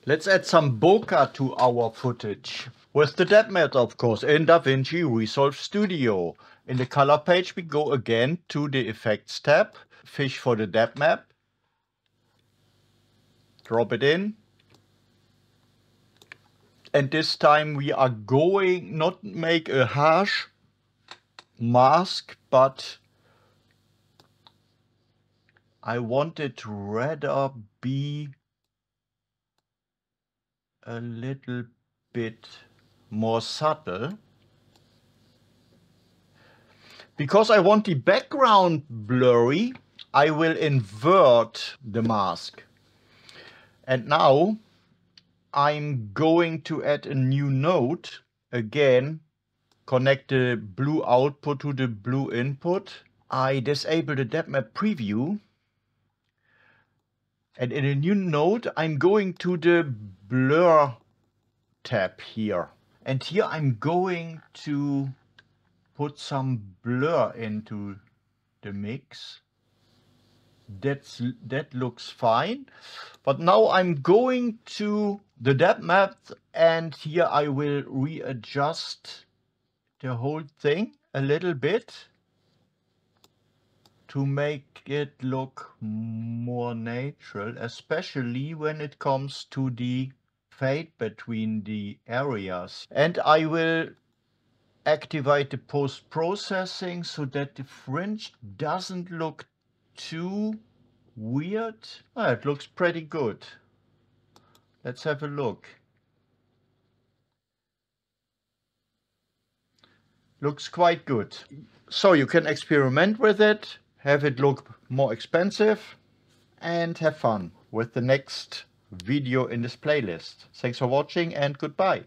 Let's add some bokeh to our footage. With the depth map, of course, in DaVinci Resolve Studio. In the color page, we go again to the effects tab, fish for the depth map, drop it in. And this time we are going not make a harsh mask, but I want it to rather be a little bit more subtle. Because I want the background blurry, I will invert the mask. And now I'm going to add a new node. Again, connect the blue output to the blue input. I disable the depth map preview. And in a new node, I'm going to the blur tab here. And here I'm going to put some blur into the mix. That looks fine. But now I'm going to the depth map, and here I will readjust the whole thing a little bit to make it look more natural, especially when it comes to the fade between the areas. And I will activate the post-processing so that the fringe doesn't look too weird. Oh, it looks pretty good. Let's have a look. Looks quite good. So you can experiment with it, have it look more expensive, and have fun with the next video in this playlist. Thanks for watching and goodbye.